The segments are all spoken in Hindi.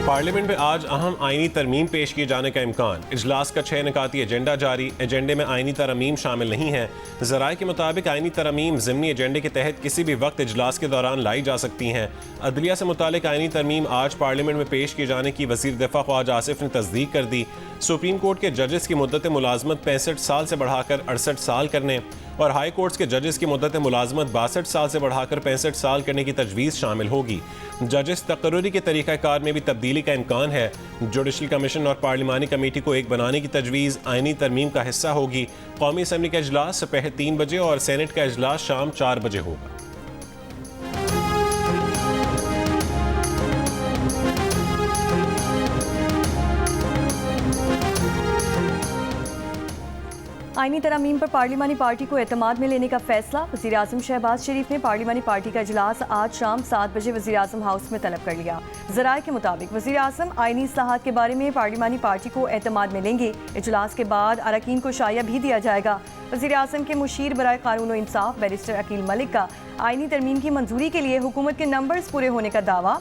पार्लियामेंट में आज अहम आईनी तरमीम पेश किए जाने का इम्कान। इजलास का 6 निकाती एजेंडा जारी। एजेंडे में आईनी तरमीम शामिल नहीं है। ज़राए के मुताबिक आईनी तरमीम ज़िमनी एजेंडे के तहत किसी भी वक्त इजलास के दौरान लाई जा सकती हैं। अदलिया से मुतालिक आईनी तरमीम आज पार्लियामेंट में पेश किए जाने की वज़ीर दिफ़ा ख्वाजा आसिफ ने तस्दीक कर दी। सुप्रीम कोर्ट के जजेस की मुद्दत मुलाजमत 65 साल से बढ़ाकर 68 साल करने और हाई कोर्ट्स के जजेस की मुद्दत मुलाजमत 62 साल से बढ़ाकर 65 साल करने की तजवीज़ शामिल होगी। जजेस तकर्रुरी के तरीक़ाकार में भी तब्दीली का इम्कान है। जुडिशल कमीशन और पार्लिमानी कमेटी को एक बनाने की तजवीज़ आईनी तरमीम का हिस्सा होगी। कौमी असम्बली का इजलास सुबह 3 बजे और सेनेट का इजलास शाम 4 बजे होगा। आईनी तरमीम पर पार्लिमानी पार्टी को एतमाद में लेने का फैसला। वज़ीर आज़म शहबाज शरीफ ने पार्लिमानी पार्टी का इजलास आज शाम 7 बजे वज़ीर आज़म हाउस में तलब कर लिया। ज़राए के मुताबिक वज़ीर आज़म आईनी इस्लाहात के बारे में पार्लिमानी पार्टी को एतमाद में लेंगे। इजलास के बाद अरकान को शाया भी दिया जाएगा। वज़ीर आज़म के मुशीर बराए कानून व इंसाफ बैरिस्टर अकील मलिक का आईनी तरमीम की मंजूरी के लिए हुकूमत के नंबर्स पूरे होने का दावा।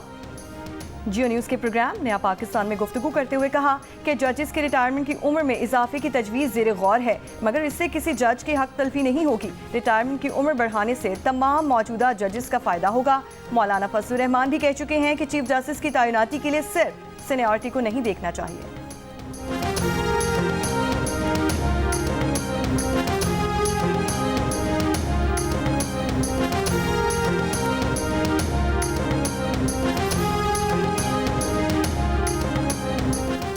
जियो न्यूज़ के प्रोग्राम नया पाकिस्तान में गुफ्तगू करते हुए कहा कि जजेस के रिटायरमेंट की उम्र में इजाफे की तजवीज़ ज़ेर गौर है, मगर इससे किसी जज की हक तलफी नहीं होगी। रिटायरमेंट की उम्र बढ़ाने से तमाम मौजूदा जजेस का फ़ायदा होगा। मौलाना फजलुर रहमान भी कह चुके हैं कि चीफ जस्टिस की तैनाती के लिए सिर्फ सीनियरिटी को नहीं देखना चाहिए।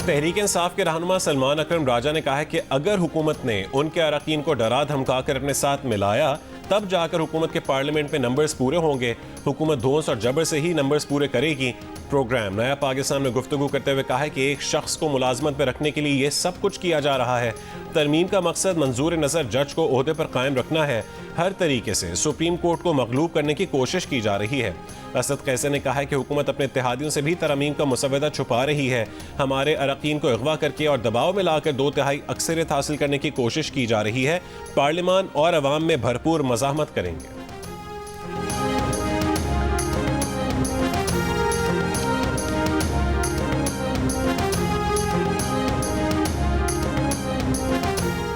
तहरीक इंसाफ के रहनुमा सलमान अकरम राजा ने कहा है कि अगर हुकूमत ने उनके अरकान को डरा धमका कर अपने साथ मिलाया तब जाकर हुकूमत के पार्लियामेंट में नंबर्स पूरे होंगे। हुकूमत धौंस और जबर से ही नंबर्स पूरे करेगी। प्रोग्राम नया पाकिस्तान में गुफ्तगू करते हुए कहा है कि एक शख्स को मुलाजमत में रखने के लिए ये सब कुछ किया जा रहा है। तरमीम का मकसद मंजूर नज़र जज को ओहदे पर कायम रखना है। हर तरीके से सुप्रीम कोर्ट को मगलूब करने की कोशिश की जा रही है। असद कैसर ने कहा है कि हुकूमत अपने इत्तेहादियों से भी तरमीम का मुसवदा छुपा रही है। हमारे अरकान को अगवा करके और दबाव में लाकर 2/3 अक्सरियत हासिल करने की कोशिश की जा रही है। पार्लियामान और अवाम में भरपूर मज़ाहमत करेंगे।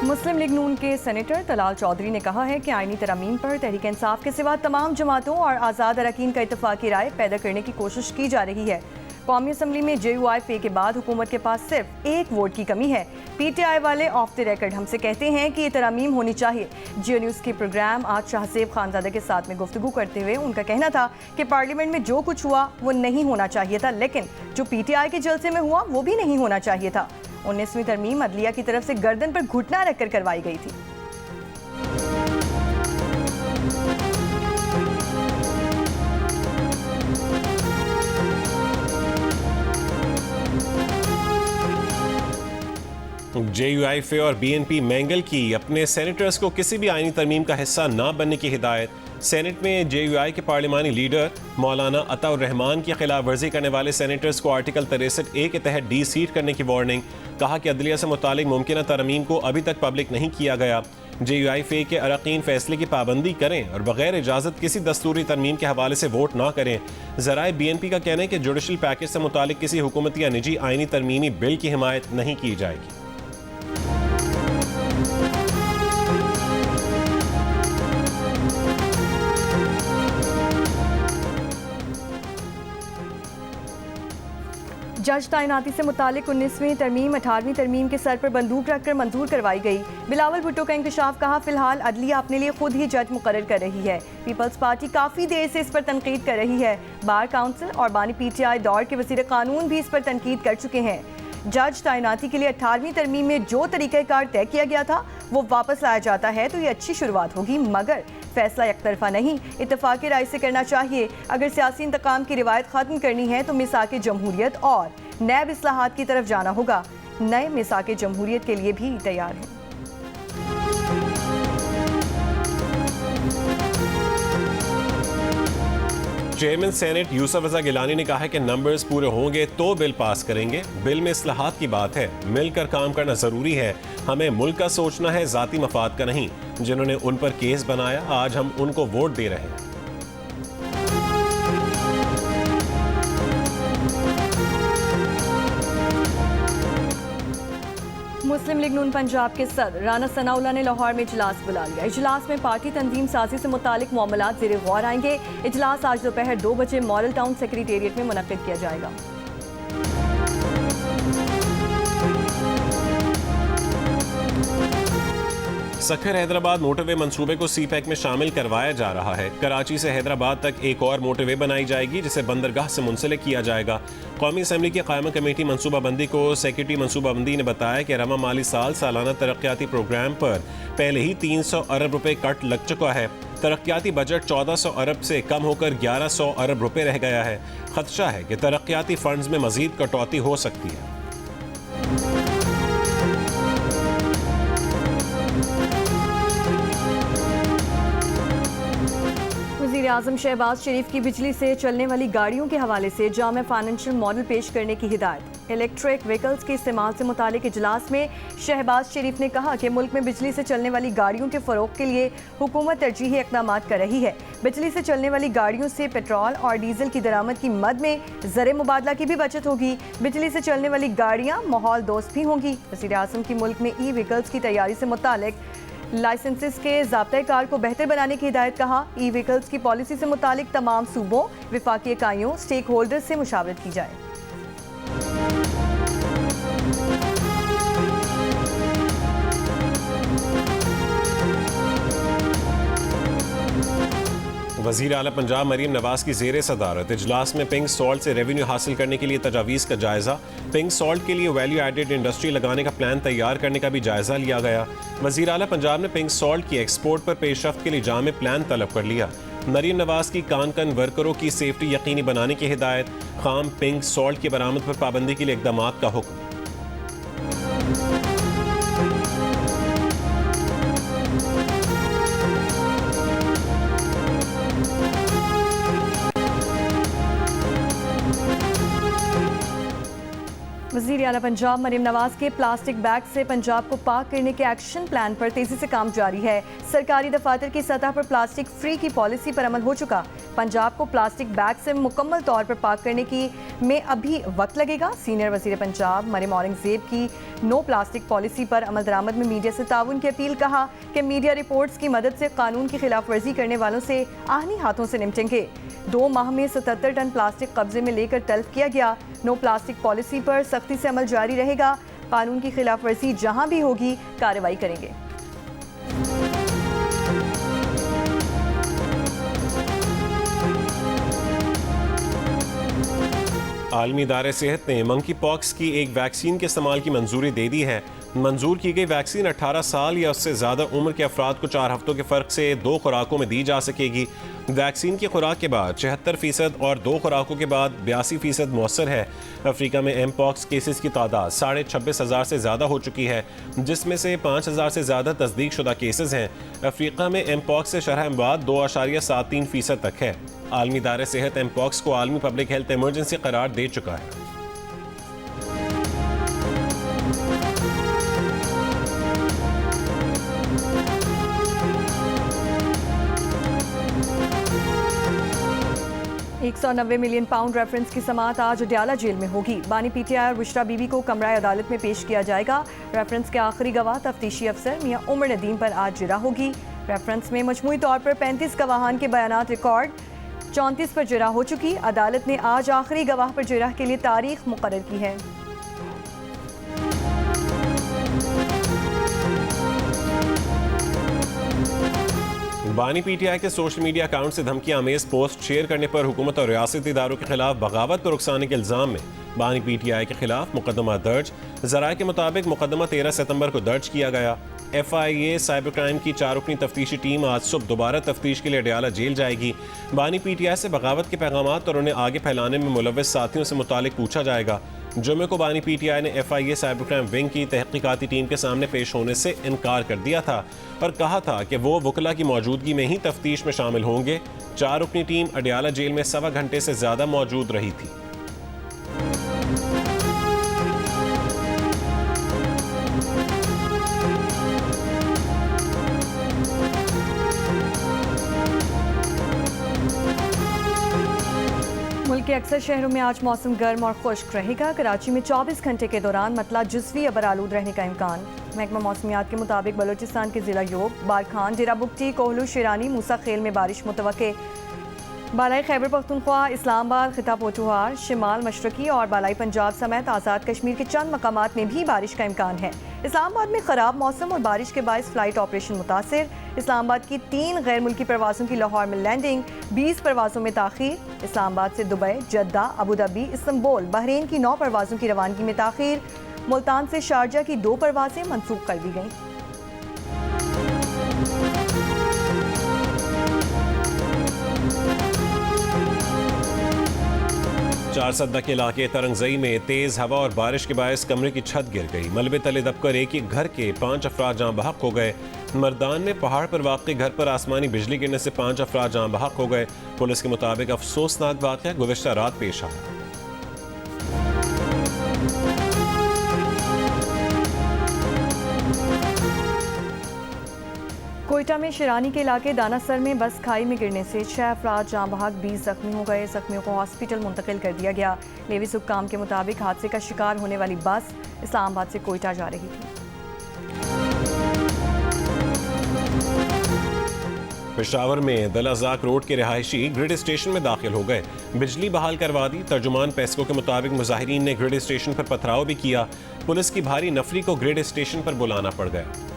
मुस्लिम लीग नून के सेनेटर तलाल चौधरी ने कहा है कि आईनी तरमीम पर तहरीक इंसाफ के सिवा तमाम जमातों और आज़ाद अरकान का इत्तफाकी राय पैदा करने की कोशिश की जा रही है। कौमी असम्बली में JUIF के बाद हुकूमत के पास सिर्फ एक वोट की कमी है। PTI वाले ऑफ द रिकॉर्ड हमसे कहते हैं कि ये तरमीम होनी चाहिए। जियो न्यूज़ के प्रोग्राम आज शाहजेब खानजादा के साथ में गुफ्तगू करते हुए उनका कहना था कि पार्लियामेंट में जो कुछ हुआ वो नहीं होना चाहिए था, लेकिन जो PTI के जलसे में हुआ वो भी नहीं होना चाहिए था। 19वीं तरमीम अदलिया की तरफ से गर्दन पर घुटना रखकर करवाई गई थी। JUIF और BNP मैंगल की अपने सेनेटर्स को किसी भी आईनी तरमीम का हिस्सा ना बनने की हिदायत। सेनेट में JUI के पार्लिमानी लीडर मौलाना अताउर रहमान की खिलाफ वर्जी करने वाले सेनेटर्स को आर्टिकल 63A के तहत डी-सीट करने की वार्निंग। कहा कि अदलिया से मुतालिक मुमकिन तरमीम को अभी तक पब्लिक नहीं किया गया। JUIF के अरकान फैसले की पाबंदी करें और बगैर इजाज़त किसी दस्तूरी तरमीम के हवाले से वोट ना करें। ज़राए BNP का कहना है कि जुडिशल पैकेज से मुतालिक किसी हुकूमती या निजी आईनी तरमीमी बिल की हिमायत नहीं की जाएगी। जज तैनाती से मुतालिक 19वीं तरमीम 18वीं तरमीम के सर पर बंदूक रखकर मंजूर करवाई गई। बिलावल भुट्टो का इंकशाफ। कहा फिलहाल अदलिया अपने लिए खुद ही जज मुकर्रर कर रही है। पीपल्स पार्टी काफ़ी देर से इस पर तनकीद कर रही है। बार काउंसिल और बानी PTI दौर के वज़ीर कानून भी इस पर तनकीद कर चुके हैं। जज तैनाती के लिए 18वीं तरमीम में जो तरीक़ाकार तय किया गया था वो वापस लाया जाता है तो ये अच्छी शुरुआत होगी, मगर फैसला एकतरफा नहीं, इत्तफाक़ी राय से करना चाहिए। अगर सियासी इंतकाम की रिवायत ख़त्म करनी है तो मिसाक़े जमहूरियत और नैब इस्लाहात की तरफ जाना होगा। नए मिसाक़े जमहूरियत के लिए भी तैयार हैं। चेयरमैन सेनेट यूसुफ रज़ा गिलानी ने कहा है कि नंबर्स पूरे होंगे तो बिल पास करेंगे। बिल में इस्लाहात की बात है, मिलकर काम करना ज़रूरी है। हमें मुल्क का सोचना है, ज़ाती मफाद का नहीं। जिन्होंने उन पर केस बनाया आज हम उनको वोट दे रहे हैं। मुस्लिम लीग नून पंजाब के सदर राना सनाउल्लाह ने लाहौर में इजलास बुला लिया। इजलास में पार्टी तंजीम साजी से मुतालिक मामलात ज़ेरे गौर आएंगे। इजलास आज दोपहर 2 बजे मॉडल टाउन सेक्रेटेरिएट में मुनक्किद किया जाएगा। सखर हैदराबाद मोटरवे मंसूबे को सीपैक में शामिल करवाया जा रहा है। कराची से हैदराबाद तक एक और मोटरवे बनाई जाएगी जिसे बंदरगाह से मुंसलिक किया जाएगा। कौमी असम्बली की कायमा कमेटी मनसूबाबंदी को सेक्रेटरी मनसूबाबंदी ने बताया कि रवा माली साल सालाना तरक्याती प्रोग्राम पर पहले ही 300 अरब रुपए कट लग चुका है। तरक्याती बजट 1400 अरब से कम होकर 1100 अरब रुपए रह गया है। खदशा है कि तरक्याती फंड्स में मजीद कटौती हो सकती है। वज़ीर-ए-आज़म शहबाज शरीफ की बिजली से चलने वाली गाड़ियों के हवाले से जामे फाइनेंशियल मॉडल पेश करने की हिदायत। इलेक्ट्रिक व्हीकल्स के इस्तेमाल से मुतालिक इजलास में शहबाज शरीफ ने कहा कि मुल्क में बिजली से चलने वाली गाड़ियों के फ़रोग के लिए हुकूमत तरजीही इक़दाम कर रही है। बिजली से चलने वाली गाड़ियों से पेट्रोल और डीजल की दरामद की मद में ज़र मुबादला की भी बचत होगी। बिजली से चलने वाली गाड़ियाँ माहौल दोस्त भी होंगी। वज़ीर-ए-आज़म की मुल्क में ई व्हीकल्स की तैयारी से मुतालिक लाइसेंसेस के ज़ाब्ता कार को बेहतर बनाने की हिदायत। कहा ई व्हीकल्स की पॉलिसी से मुतालिक तमाम सूबों, विफाकी इकाइयों, स्टेक होल्डर्स से मुशावरत की जाए। वज़ीर आला पंजाब मरीम नवाज की ज़ेरे सदारत इजलास में पिंक सॉल्ट से रेवेन्यू हासिल करने के लिए तजावीज़ का जायज़ा। पिंक सॉल्ट के लिए वैल्यू एडेड इंडस्ट्री लगाने का प्लान तैयार करने का भी जायज़ा लिया गया। वज़ीर आला पंजाब ने पिंक सॉल्ट की एक्सपोर्ट पर पेशरफ्त के लिए जामे प्लान तलब कर लिया। मरीम नवाज की कान वर्करों की सेफ्टी यकीनी बनाने की हिदायत। खाम पिंक सॉल्ट की बरामद पर पाबंदी के लिए इक़दामात का हुक्म। वज़ीर आला पंजाब मरीम नवाज के प्लास्टिक बैग से पंजाब को पाक करने के एक्शन प्लान पर तेजी से काम जारी है। सरकारी दफातर की सतह पर प्लास्टिक फ्री की पॉलिसी पर अमल हो चुका। पंजाब को प्लास्टिक बैग से मुकम्मल तौर पर पाक करने की में अभी वक्त लगेगा। सीनियर वज़ीर पंजाब मरीम औरंगजेब की नो प्लास्टिक पॉलिसी पर अमल दरामद में मीडिया से ताउन की अपील। कहा कि मीडिया रिपोर्ट्स की मदद से कानून की खिलाफ वर्जी करने वालों से आहनी हाथों से निपटेंगे। 2 माह में 77 टन प्लास्टिक कब्जे में लेकर तल्फ किया गया। नो प्लास्टिक पॉलिसी पर सख्ती से अमल जारी रहेगा। कानून की खिलाफ वर्जी जहां भी होगी कार्रवाई करेंगे। आलमी इदारे सेहत ने मंकी पॉक्स की एक वैक्सीन के इस्तेमाल की मंजूरी दे दी है। मंजूर की गई वैक्सीन 18 साल या उससे ज़्यादा उम्र के अफराद को 4 हफ्तों के फ़र्क से 2 खुराकों में दी जा सकेगी। वैक्सीन की खुराक के बाद 76% और 2 खुराकों के बाद 82% मौसर है। अफ्रीका में एम पॉक्स केसेस की तादाद 26,500 से ज़्यादा हो चुकी है, जिसमें से 5,000 से ज़्यादा तस्दीक शुदा केसेस हैं। अफ्रीका में एम पॉक्स से शरह अमवात 2.73% तक है। आलमी इदारे सेहत एम पॉक्स को आलमी पब्लिक हेल्थ इमरजेंसी करार दे चुका है। £190 मिलियन रेफरेंस की समाअत आज अडयाला जेल में होगी। बानी पीटीआई और बुशरा बीबी को कमरा अदालत में पेश किया जाएगा। रेफरेंस के आखिरी गवाह तफ्तीशी अफसर मियां उमर नदीम पर आज जिरा होगी। रेफरेंस में मजमूई तौर पर 35 गवाहान के बयानात रिकॉर्ड, 34 पर जिरा हो चुकी। अदालत ने आज आखिरी गवाह पर जिरा के लिए तारीख मुकर्रर की है। बानी पीटीआई के सोशल मीडिया अकाउंट से धमकी आमेज पोस्ट शेयर करने पर हुकूमत और रियासती इदारों के खिलाफ बगावत पर उकसाने के इल्ज़ाम में बानी पीटीआई के खिलाफ मुकदमा दर्ज। ज़राए के मुताबिक मुकदमा 13 सितंबर को दर्ज किया गया। FIA साइबर क्राइम की 4 रुकनी तफ्तीशी टीम आज सुबह दोबारा तफ्तीश के लिए अडयाला जेल जाएगी। बानी पीटीआई से बगावत के पैगामात और उन्हें आगे फैलाने में मुलव्वस साथियों से मुतालिक पूछा जाएगा। जुमे को बानी पीटीआई ने FIA साइबर क्राइम विंग की तहकीकाती टीम के सामने पेश होने से इनकार कर दिया था और कहा था कि वो वकला की मौजूदगी में ही तफ्तीश में शामिल होंगे। 4 रुकनी टीम अडयाला जेल में 1.25 घंटे से ज़्यादा मौजूद रही थी। मुल्क के अक्सर शहरों में आज मौसम गर्म और खुश्क रहेगा। कराची में 24 घंटे के दौरान मतला जुज़वी अबर आलूद रहने का इम्कान। महकमा मौसमियात के मुताबिक बलूचिस्तान के ज़िला योग, बारखान, डेरा बुगटी, कोहलू, शेरानी, मूसा खेल में बारिश मुतवक्के। बालाई खैबर पख्तूनख्वा, इस्लामाबाद, खिता पोठुहार, शिमाल मशरकी और बालाई पंजाब समेत आज़ाद कश्मीर के चंद मकामात में भी बारिश का इम्कान है। इस्लामाबाद में ख़राब मौसम और बारिश के बायस फ़्लाइट ऑपरेशन मुतासिर। इस्लामाबाद की 3 गैर मुल्की परवाज़ों की लाहौर में लैंडिंग, 20 परवाज़ों में ताख़ीर। इस्लामाबाद से Dubai, Jeddah, Abu Dhabi, Istanbul, Bahrain की 9 परवाज़ों की रवानगी में ताख़ीर। मुल्तान से शारजा की 2 परवाज़ें मनसूख कर दी गईं। चारसद्दा के इलाके तरंगजई में तेज हवा और बारिश के बायस कमरे की छत गिर गई। मलबे तले दबकर एक ही घर के 5 अफराद जाँ बहक हो गए। मर्दान में पहाड़ पर वाक़ई घर पर आसमानी बिजली गिरने से 5 अफराद जाँ बहक हो गए। पुलिस के मुताबिक अफसोसनाक वाक़या गुज़िश्ता रात पेश आया। कोयटा में शिरानी के इलाके दानासर में बस खाई में गिरने से 6 अफराद जाँ बहक, 20 जख्मी हो गए। जख्मियों को हॉस्पिटल मुंतकिल कर दिया गया। लेवी हुक्काम के मुताबिक हादसे का शिकार होने वाली बस इस्लामाबाद से कोयटा जा रही थी। पेशावर में दलाजाक रोड के रिहायशी ग्रिड स्टेशन में दाखिल हो गए। बिजली बहाल करवा दी। तर्जुमान पेस्को के मुताबिक मुजाहिरीन ने ग्रिड स्टेशन पर पथराव भी किया। पुलिस की भारी नफरी को ग्रिड स्टेशन पर बुलाना पड़ गया।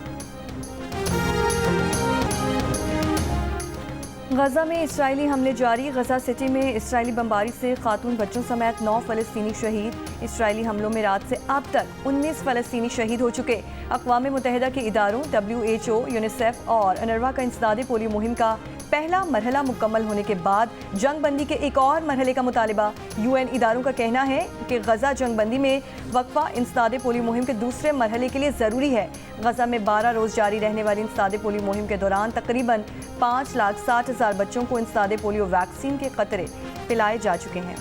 गजा में इस्राइली हमले जारी। गजा सिटी में इस्राइली बमबारी से खातून बच्चों समेत 9 फ़लस्तीनी शहीद। इस्राइली हमलों में रात से अब तक 19 फ़लस्तीनी शहीद हो चुके। अक़वाम मुत्तहिदा के इदारों WHO, यूनिसेफ और अनरवा का इंसदादे पोलियो मुहिम का पहला मरहला मुकम्मल होने के बाद जंगबंदी के एक और मरहले का मुतालिबा। UN इदारों का कहना है कि गजा जंगबंदी में वक्फा इंसदादे पोलियो मुहिम के दूसरे मरहले के लिए ज़रूरी है। गजा में 12 रोज़ जारी रहने वाली इंसदादे पोलियो मुहिम के दौरान तकरीबन 5,60,000 बच्चों को इंसदादे पोलियो वैक्सीन के कतरे पिलाए जा चुके हैं।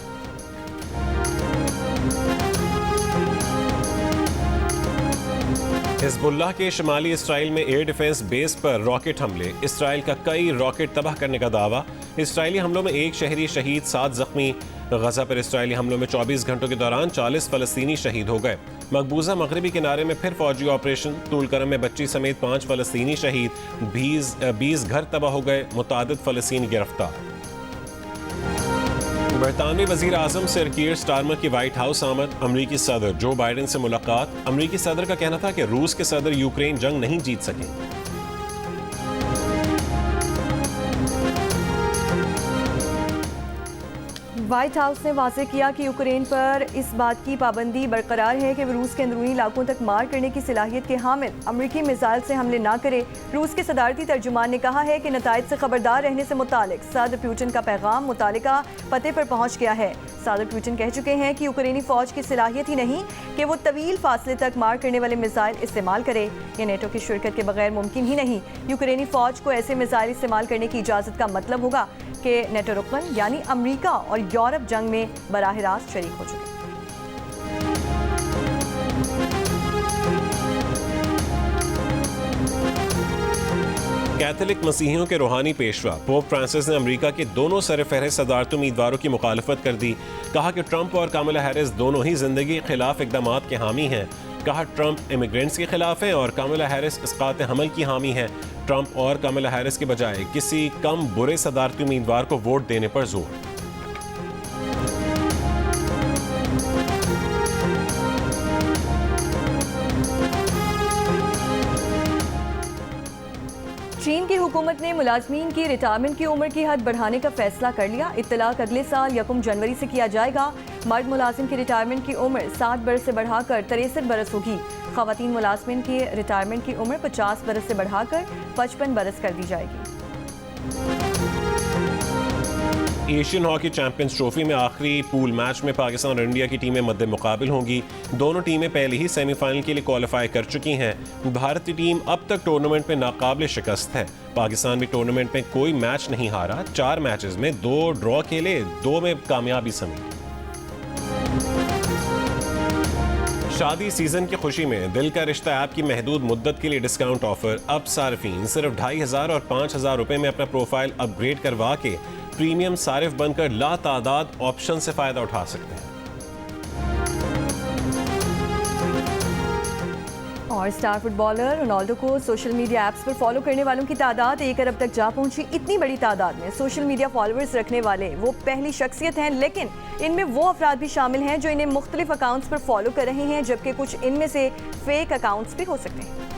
हिज़्बुल्लाह के शुमाली इसराइल में एयर डिफेंस बेस पर रॉकेट हमले। इसराइल का कई रॉकेट तबाह करने का दावा। इसराइली हमलों में 1 शहरी शहीद, 7 जख्मी। गजा पर इसराइली हमलों में 24 घंटों के दौरान 40 फ़लस्तीनी शहीद हो गए। मकबूजा मगरबी किनारे में फिर फौजी ऑपरेशन। तूलकरम में बच्ची समेत 5 फ़लस्तीनी शहीद, 20 घर तबाह हो गए। मुतादिद फ़लस्तीनी गिरफ्तार। बरतानवी वज़ीर आज़म सर कीर स्टारमर की वाइट हाउस आमद। अमरीकी सदर जो बाइडन से मुलाकात। अमरीकी सदर का कहना था कि रूस के सदर यूक्रेन जंग नहीं जीत सके। व्हाइट हाउस ने वाज़ेह किया कि यूक्रेन पर इस बात की पाबंदी बरकरार है कि वह रूस के अंदरूनी इलाकों तक मार करने की सलाहियत के हामिल अमरीकी मिसाइल से हमले ना करे। रूस के सदारती तर्जुमान ने कहा है कि नताइज से खबरदार रहने से मुतालिक सदर पुतिन का पैगाम मुतालिका पते पर पहुंच गया है। सदर पुतिन कह चुके हैं कि यूक्रेनी फौज की सलाहियत ही नहीं कि वो तवील फासले तक मार करने वाले मिसाइल इस्तेमाल करे। ये नेटो की शिरकत के बगैर मुमकिन ही नहीं। यूक्रेनी फौज को ऐसे मिसाइल इस्तेमाल करने की इजाज़त का मतलब होगा कि नेटो रुकन यानी अमरीका और यूरोप जंग में बराह रास्त शरीक हो चुके। कैथोलिक मसीहियों के रूहानी पेशवा पोप फ्रांसिस ने अमेरिका के दोनों सरफहरिस्त सदारती उम्मीदवारों की मुखालफत कर दी। कहा कि ट्रंप और कामला हैरिस दोनों ही जिंदगी के खिलाफ इकदामात के हामी हैं। कहा ट्रंप इमिग्रेंट्स के खिलाफ है और कामला हैरिस इस्कात हमल की हामी है। ट्रंप और कामला हैरिस के बजाय किसी कम बुरे सदारती उम्मीदवार को वोट देने पर जोर। चीन की हुकूमत ने मुलाजमीन की रिटायरमेंट की उम्र की हद बढ़ाने का फैसला कर लिया। इत्तलाक अगले साल 1 जनवरी से किया जाएगा। मर्द मुलाजिम की रिटायरमेंट की उम्र 60 बरस से बढ़ाकर 63 बरस होगी। खवातीन मुलाजमिन की रिटायरमेंट की उम्र 50 बरस से बढ़ाकर 55 बरस कर दी जाएगी। एशियन हॉकी चैंपियंस ट्रॉफी में आखिरी पूल मैच में पाकिस्तान और इंडिया की टीमें मद्दे मुकाबिल होंगी। दोनों टीमें पहले ही सेमीफाइनल के लिए क्वालिफाई कर चुकी हैं। भारतीय टीम अब तक टूर्नामेंट में नाकाबिल शिकस्त है। पाकिस्तान भी टूर्नामेंट में कोई मैच नहीं हारा। 4 मैचेस में 2 ड्रॉ खेले, 2 में कामयाबी समेटी। शादी सीजन की खुशी में दिल का रिश्ता ऐप की महदूद मुद्दत के लिए डिस्काउंट ऑफर। अब सार्फिन सिर्फ 2500 और 5000 रुपए में अपना प्रोफाइल अपग्रेड करवा के प्रीमियम सारिफ बनकर लातादाद ऑप्शन से फायदा उठा सकते हैं। और स्टार फुटबॉलर रोनाल्डो को सोशल मीडिया ऐप्स पर फॉलो करने वालों की तादाद 1 अरब तक जा पहुंची। इतनी बड़ी तादाद में सोशल मीडिया फॉलोअर्स रखने वाले वो पहली शख्सियत हैं, लेकिन इनमें वो अफराद भी शामिल हैं जो इन्हें मुख्तलिफ अकाउंट्स पर फॉलो कर रहे हैं, जबकि कुछ इनमें से फेक अकाउंट्स भी हो सकते हैं।